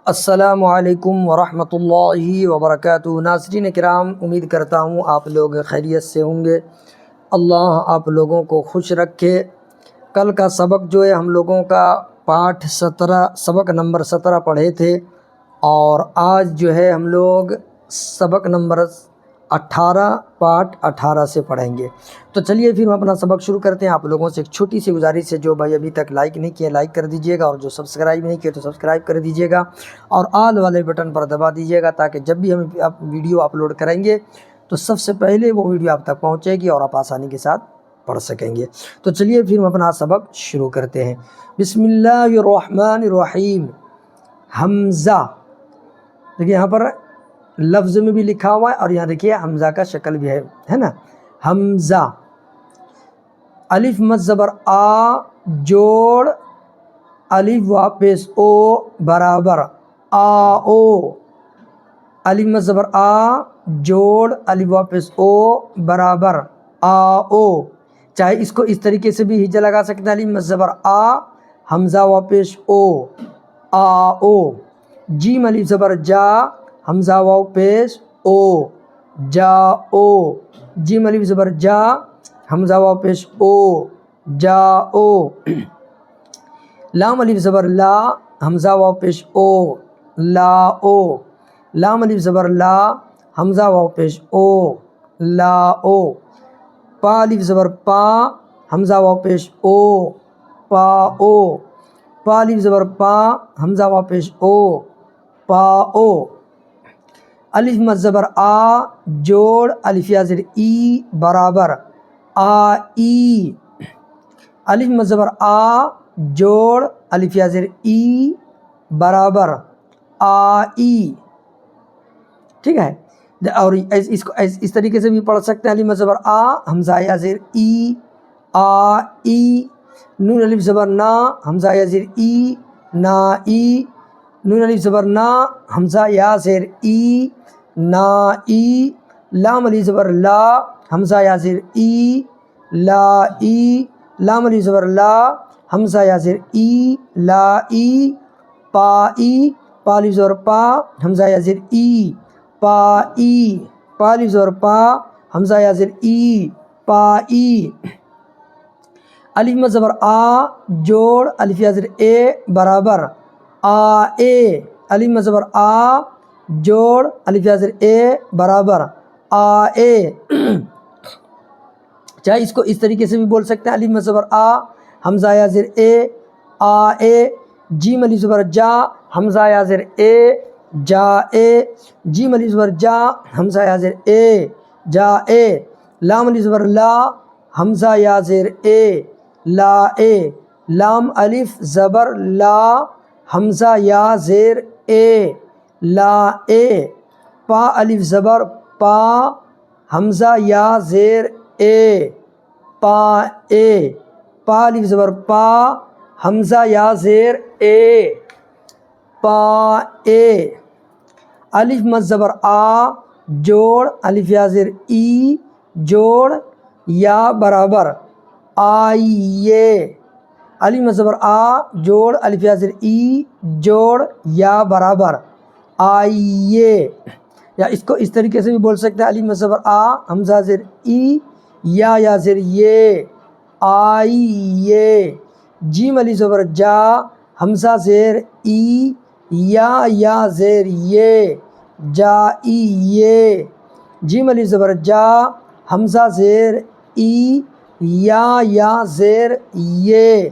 السلام علیکم ورحمۃ اللہ وبرکاتہ۔ ناظرین کرام، امید کرتا ہوں آپ لوگ خیریت سے ہوں گے۔ اللہ آپ لوگوں کو خوش رکھے۔ کل کا سبق جو ہے ہم لوگوں کا پاٹھ 17 سبق نمبر 17 پڑھے تھے، اور آج جو ہے ہم لوگ سبق نمبر 18 پاٹھ 18 سے پڑھیں گے۔ تو چلیے پھر ہم اپنا سبق شروع کرتے ہیں۔ آپ لوگوں سے ایک چھوٹی سی گزارش ہے، جو بھائی ابھی تک لائک نہیں کیا لائک کر دیجیے گا، اور جو سبسکرائب نہیں کیا تو سبسکرائب کر دیجیے گا، اور آل والے بٹن پر دبا دیجیے گا، تاکہ جب بھی ہم ویڈیو اپلوڈ کریں گے تو سب سے پہلے وہ ویڈیو آپ تک پہنچے گی اور آپ آسانی کے ساتھ پڑھ سکیں گے۔ تو چلیے پھر ہم اپنا سبق شروع کرتے ہیں۔ بسم اللہ الرحمن الرحیم۔ حمزہ، دیکھیے یہاں پر لفظ میں بھی لکھا ہوا ہے، اور یہاں دیکھیے حمزہ کا شکل بھی ہے نا۔ حمزہ، الف مد زبر آ جوڑ الف وا پیش او برابر آ او۔ الف مد زبر آ جوڑ الف وا پیش او برابر آ او۔ چاہے اس کو اس طریقے سے بھی ہجا لگا سکتے ہیں، الف مد زبر آ حمزہ وا پیش او آ او۔ جیم الف زبر جا حمزہ واو پیش او جا او۔ جیم الف زبر جا حمزہ واو پیش او جا او۔ لام الف زبر لا حمزہ واو پیش او لا او۔ لام الف زبر لا حمزہ واو پیش او لا او۔ پا الف زبر پا حمزہ واو پیش او پا او۔ پا الف زبر پا حمزہ واو پیش او پا او۔ الف مد زبر آ جوڑ الف یا زیر ای برابر آ ای۔ الف مد زبر آ جوڑ الف یا زیر ای برابر آ ای، ٹھیک ہے۔ اور اس کو اس طریقے سے بھی پڑھ سکتے ہیں، الف مد زبر آ حمزہ یا زیر ای آ ای۔ نون الف زبر نا حمزہ یا زیر ای نا ای۔ نون الف زبر نا حمزہ یا زیر ای نا ای۔ لام الف زبر لا حمزہ یا زیر ای لا ای۔ لام الف زبر لا حمزہ یا زیر ای لا ای پا ای۔ پا الف زبر پا حمزہ یا زیر ای پا ای۔ پا الف زبر پا حمزہ یا زیر ای پا ای۔ الف مد زبر آ جوڑ الف یا زیر اے برابر آ اے۔ الف مد زبر آ جوڑ الف یا زیر اے برابر آ اے۔ چاہے اس کو اس طریقے سے بھی بول سکتے ہیں، الف مد زبر آ حمزہ یا زیر اے آ اے۔ جیم الف زبر جا حمزہ یا زیر اے جا اے۔ جیم الف زبر جا حمزہ یا زیر اے جا اے۔ لام الف زبر لا حمزہ یا زیر اے لا اے۔ لام الف زبر لا حمزہ یا زیر اے لا اے۔ پا الف زبر پا حمزہ یا زیر اے پا اے۔ پا الف زبر پا حمزہ یا زیر اے پا اے۔ الف مد زبر آ جوڑ الف یا زیر ای جوڑ یا برابر آئیے۔ الف مد زبر آ جوڑ الف یا زیر ای جوڑ یا برابر آئیے۔ یا اس کو اس طریقے سے بھی بول سکتے ہیں، الف مد زبر آ حمزہ زیر ای یا زیر یہ آئیے۔ جیم الف زبر جا حمزہ زیر ای یا زیر یہ جائیے۔ جیم الف زبر جا حمزہ زیر ای یا زیر یہ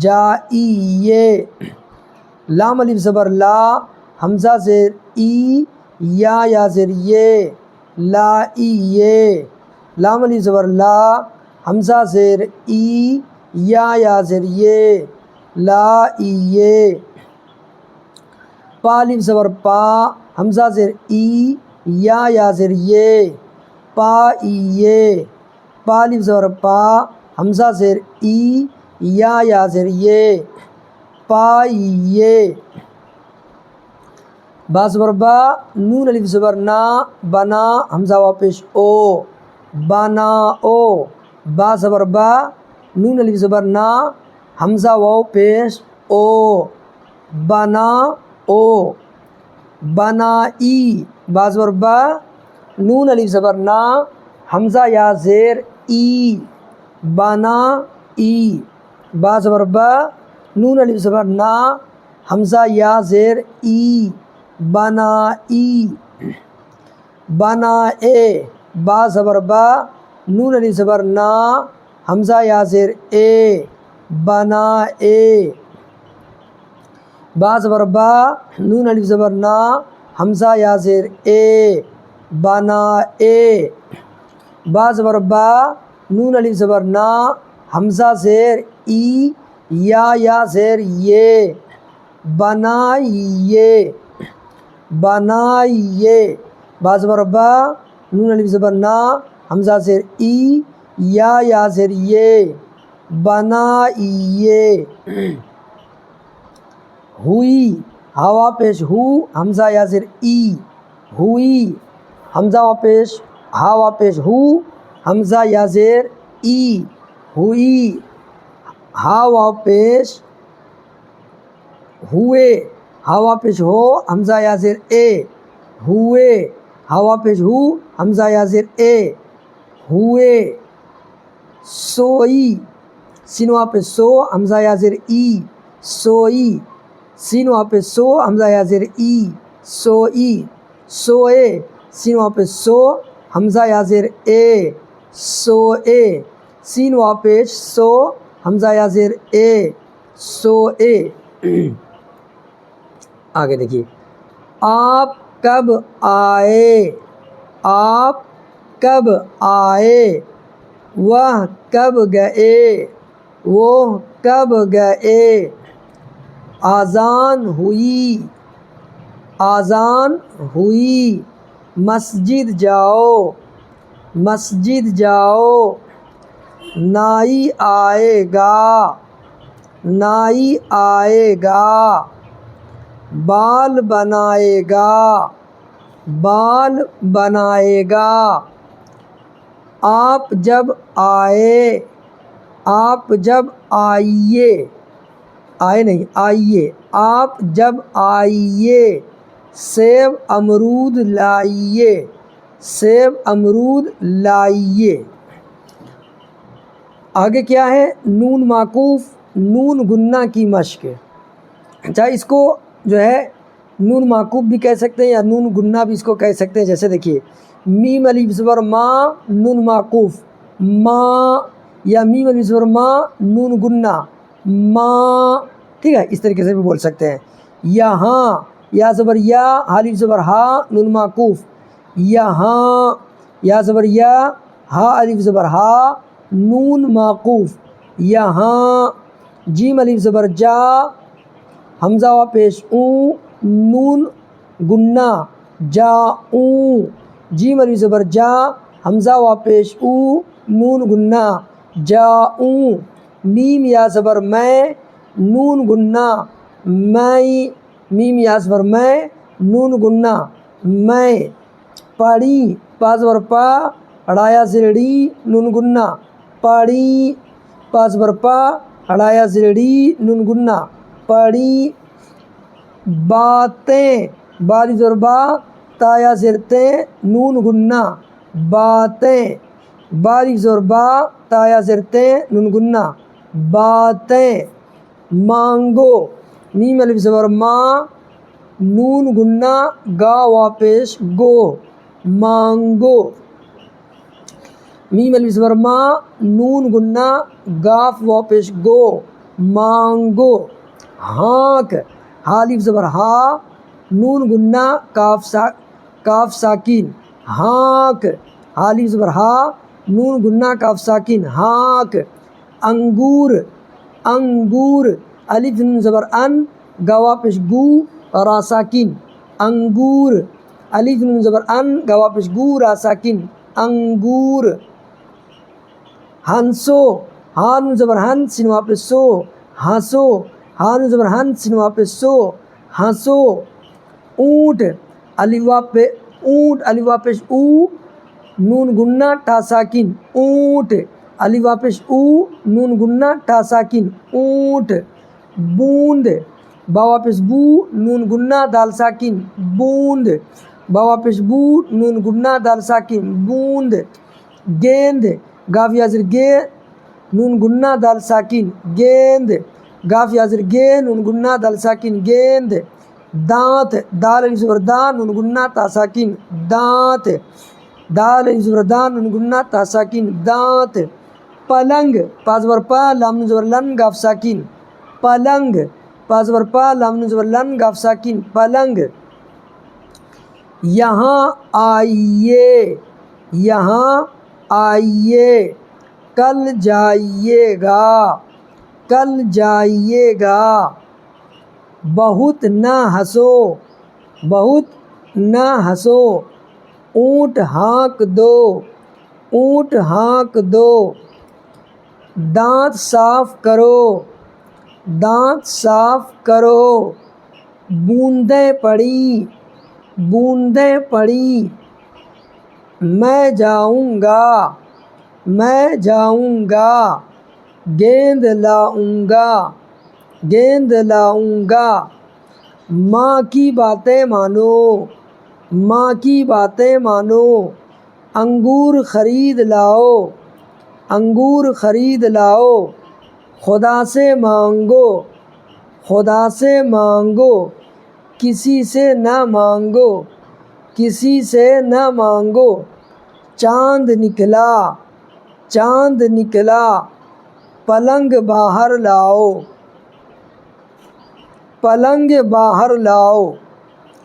جائیے۔ لام الف زبر لا حمزہ زیر ای یا زیر یہ لائیے۔ لام الف زبر لا حمزہ زیر ای یا زیر یہ لائیے۔ پا الف زبر پا حمزہ زیر ای یا زیر یہ پائیے۔ پا الف زبر پا حمزہ زیر ای یا زیر یہ پائیے۔ با زبر با نون الف زبر نا بنا حمزہ وا پیش او بنا او۔ با زبر با نون الف زبر نا حمزہ واو پیش او بنا او۔ بنائی با زبر با، نون الف زبر نا، حمزہ یا زیر ای، بنائی با زبر با، نون الف زبر نا، حمزہ یا زیر ای، بنائی، بنائے با زبر با، نون الف زبر نا، حمزہ یا زیر اے، بنائے، با زبر با، نون الف زبر نا، حمزہ یا زیر اے، بنائے، با زبر با، نون الف زبر نا، حمزہ زیر ای، یا زیر یہ، بنائیے، بنائیے، با زبر با، نون الف زبر نا، حمزہ زیر ای، یا زیر یہ، بنائیے، ہوئی ہوا پیش ہو، حمزہ یا زیر ای، ہوئی، حمزہ وا پیش ہوا پیش ہو، حمزہ یا زیر ای، ہوئی، ہوا پیش ہوئے، ہوا پیش ہو، حمزہ یا زیر اے، ہوئے، ہوا پیش ہو، حمزہ یا زیر اے، ہوئے، سوئی، سین وا پیش سو، حمزہ یا زیر ای، سوئی، سین وا پیش سو، حمزہ یا زیر ای، سوئی، سوئے، سین وا پیش سو، حمزہ یا زیر اے، سوئے، سین وا پیش سو، حمزہ یا زیر اے، سوئے۔ آگے دیکھیے، آپ کب آئے، آپ کب آئے، وہ کب گئے، وہ کب گئے، آذان ہوئی، آذان ہوئی، مسجد جاؤ، مسجد جاؤ، نائی آئے گا، نائی آئے گا، بال بنائے گا، بال بنائے گا، آپ جب آئے، آپ جب آئیے، آئے نہیں آئیے، آپ جب آئیے، سیب امرود لائیے، سیب امرود لائیے۔ آگے کیا ہے، نون معکوف، نون گنہ کی مشق، چاہے اس کو جو ہے نون معکوف بھی کہہ سکتے ہیں یا نون گنہ بھی اس کو کہہ سکتے ہیں۔ جیسے دیکھیے، میم الف زبر ما، نون معکوف، ما، یا میم الف زبر ما، نون گنہ، ما، ٹھیک ہے، اس طریقے سے بھی بول سکتے ہیں۔ یہاں، یا زبر یا، الف زبر ہا، نون معکوف، یہاں، یا زبر یا، ہا الف زبر ہا، نون معکوف، یہاں، جیم الف زبر جا، حمزہ وا پیش اوں، نون گنہ، جاؤں، جیم الف زبر جا، حمزہ وا پیش او، نون گنہ، جاؤں، میم یا زبر میں، نون گنہ، میں، میم یا زبر میں، نون گنہ، میں، پڑھی، پا زبر پا، اڑایا زیڑی، نون گنہ، پڑھی، پا زبر پا، اڑایا زیڑی، نون گنہ، پڑھی، باتیں، با الف زبر با، تا یا زیر تے، نون گنہ، باتیں، با الف زبر با، تا یا زیر تے، نون گنہ، باتیں، مانگو، میم الف زبر ما، نون گنہ، گا وا پیش گو، مانگو، میم الف زبر ما، نون گنہ، گاف وا پیش گو، مانگو، ہانک، ہا الف زبر ہا، نون گنہ، کاف ساکن، ہانک، ہا الف زبر ہا، نون گنہ، کاف ساکن، ہانک، انگور، انگور، الف نون زبر ان، گا وا پیش گو، را ساکن، انگور، الف نون زبر ان، گا وا پیش گو، را ساکن، انگور، ہنسو، ہا نون زبر ہن، سین وا پیش سو، ہنسو، ہا نون زبر ہن، سین وا پیش سو، ہنسو، اونٹ، الف وا پہ اونٹ، الف وا پیش او، نون گنہ، ٹا ساکن، اونٹ، الف وا پیش او، نون گنہ، ٹا ساکن، اونٹ، بوند، با پیش بو نون گنہ دال ساکن بوند، با پیش بو نون گنہ دال ساکن بوند، گیند گاف یا زیر گے نون گنہ دال ساکن گیند، گاف یا زیر گے نون گنہ دال ساکن گیند، دانت دال علی زبر دان نون گنہ تا ساکن دانت، دال علی زبر دان نون گنہ تا ساکن دانت، پلنگ پا زبر پا لام نون زبر لن گاف ساکن پلنگ، پا زبر پا لام نون زبر لن گاف ساکن پلنگ، یہاں آئیے، یہاں آئیے، کل جائیے گا، کل جائیے گا، بہت نہ ہنسو، بہت نہ ہنسو، اونٹ ہانک دو، اونٹ ہانک دو، دانت صاف کرو، دانت صاف کرو، بوندیں پڑی، بوندیں پڑی، میں جاؤں گا، میں جاؤں گا، گیند لاؤں گا، گیند لاؤں گا، ماں کی باتیں مانو، ماں کی باتیں مانو، انگور خرید لاؤ، انگور خرید لاؤ، خدا سے مانگو، خدا سے مانگو، کسی سے نہ مانگو، کسی سے نہ مانگو، چاند نکلا، چاند نکلا، پلنگ باہر لاؤ، پلنگ باہر لاؤ۔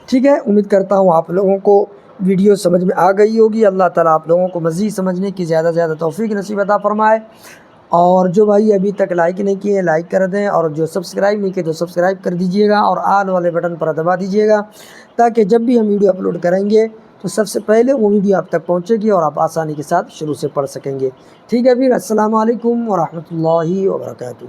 ٹھیک ہے، امید کرتا ہوں آپ لوگوں کو ویڈیو سمجھ میں آ گئی ہوگی۔ اللہ تعالیٰ آپ لوگوں کو مزید سمجھنے کی زیادہ سے زیادہ توفیق نصیب عطا فرمائے، اور جو بھائی ابھی تک لائک نہیں کیے لائک کر دیں، اور جو سبسکرائب نہیں کیے تو سبسکرائب کر دیجئے گا، اور آل والے بٹن پر دبا دیجئے گا، تاکہ جب بھی ہم ویڈیو اپلوڈ کریں گے تو سب سے پہلے وہ ویڈیو آپ تک پہنچے گی اور آپ آسانی کے ساتھ شروع سے پڑھ سکیں گے۔ ٹھیک ہے پھر، السلام علیکم ورحمۃ اللہ وبرکاتہ۔